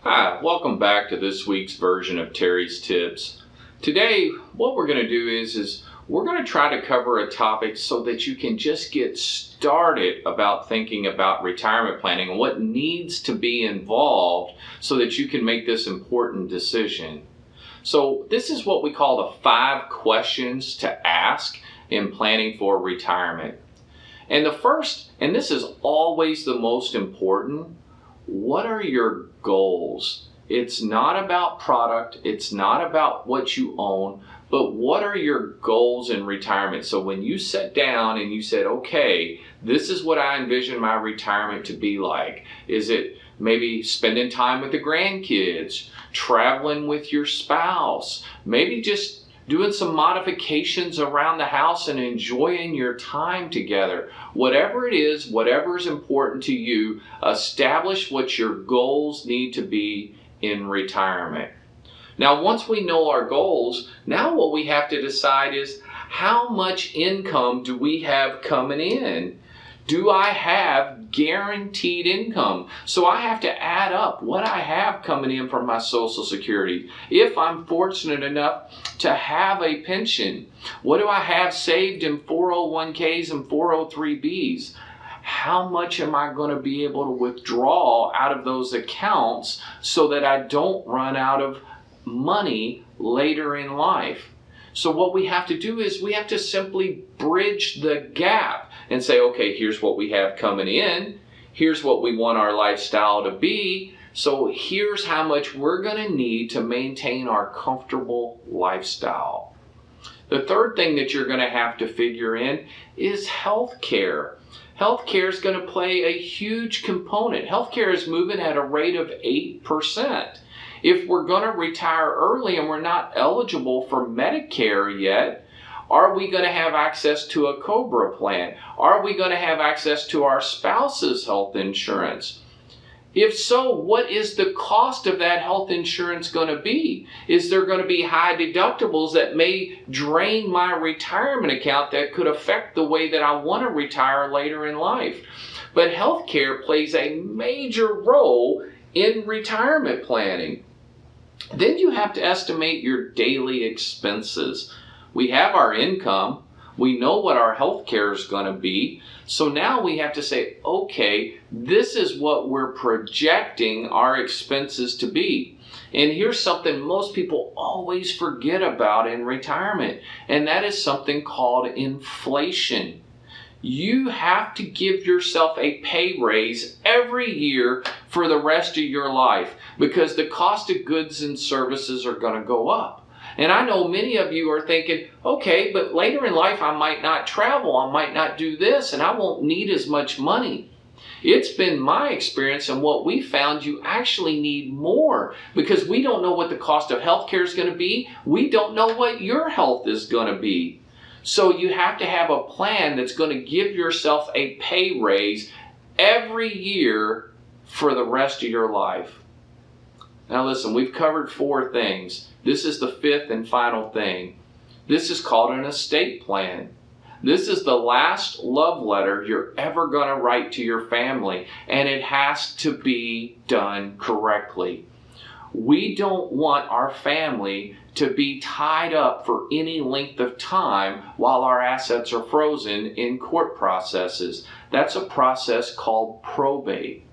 Hi, welcome back to this week's version of Terry's Tips. Today, what we're going to do is we're going to try to cover a topic so that you can just get started about thinking about retirement planning and what needs to be involved so that you can make this important decision. So this is what we call the 5 questions to ask in planning for retirement. And the first, and this is always the most important, what are your goals? It's not about product, it's not about what you own, but what are your goals in retirement? So when you sat down and you said, okay, this is what I envision my retirement to be like. Is it maybe spending time with the grandkids, traveling with your spouse, maybe just doing some modifications around the house and enjoying your time together? Whatever it is, whatever is important to you, establish what your goals need to be in retirement. Now, once we know our goals, now what we have to decide is how much income do we have coming in? Do I have guaranteed income? So I have to add up what I have coming in from my Social Security. If I'm fortunate enough to have a pension, what do I have saved in 401ks and 403bs? How much am I going to be able to withdraw out of those accounts so that I don't run out of money later in life? So what we have to do is we have to simply bridge the gap and say, okay, here's what we have coming in. Here's what we want our lifestyle to be. So here's how much we're going to need to maintain our comfortable lifestyle. The third thing that you're going to have to figure in is health care. Healthcare is going to play a huge component. Healthcare is moving at a rate of 8%. If we're going to retire early and we're not eligible for Medicare yet, are we going to have access to a COBRA plan? Are we going to have access to our spouse's health insurance? If so, what is the cost of that health insurance going to be? Is there going to be high deductibles that may drain my retirement account that could affect the way that I want to retire later in life? But healthcare plays a major role in retirement planning. Then you have to estimate your daily expenses. We have our income. We know what our health care is going to be. So now we have to say, okay, this is what we're projecting our expenses to be. And here's something most people always forget about in retirement, and that is something called inflation. You have to give yourself a pay raise every year for the rest of your life because the cost of goods and services are going to go up. And I know many of you are thinking, okay, but later in life I might not travel, I might not do this, and I won't need as much money. It's been my experience and what we found, you actually need more because we don't know what the cost of healthcare is going to be. We don't know what your health is going to be. So you have to have a plan that's going to give yourself a pay raise every year for the rest of your life. Now listen, we've covered 4 things. This is the 5th and final thing. This is called an estate plan. This is the last love letter you're ever going to write to your family, and it has to be done correctly. We don't want our family to be tied up for any length of time while our assets are frozen in court processes. That's a process called probate.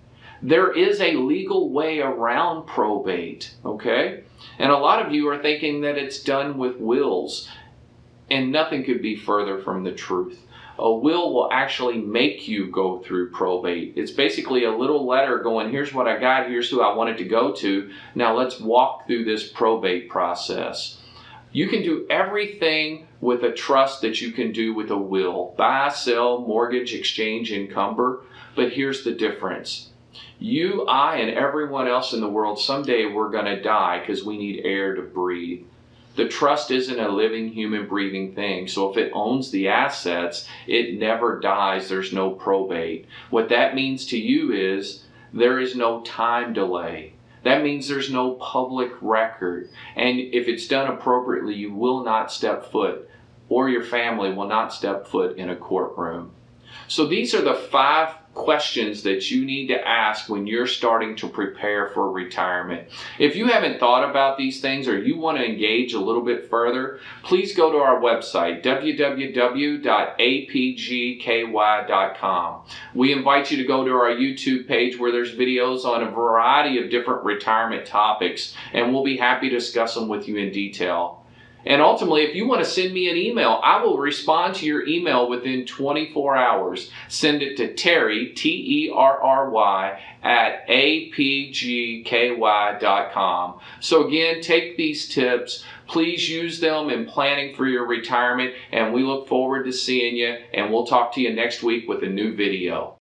There is a legal way around probate, okay? And a lot of you are thinking that it's done with wills, and nothing could be further from the truth. A will actually make you go through probate. It's basically a little letter going, here's what I got, here's who I wanted to go to. Now let's walk through this probate process. You can do everything with a trust that you can do with a will. Buy, sell, mortgage, exchange, encumber. But here's the difference. You, I, and everyone else in the world, someday we're going to die because we need air to breathe. The trust isn't a living, human, breathing thing. So if it owns the assets, it never dies. There's no probate. What that means to you is there is no time delay. That means there's no public record. And if it's done appropriately, you will not step foot, or your family will not step foot in a courtroom. So these are the 5 questions that you need to ask when you're starting to prepare for retirement. If you haven't thought about these things or you want to engage a little bit further, please go to our website, www.apgky.com. We invite you to go to our YouTube page where there's videos on a variety of different retirement topics, and we'll be happy to discuss them with you in detail. And ultimately, if you want to send me an email, I will respond to your email within 24 hours. Send it to Terry, Terry, at apgky.com. So again, take these tips. Please use them in planning for your retirement, and we look forward to seeing you, and we'll talk to you next week with a new video.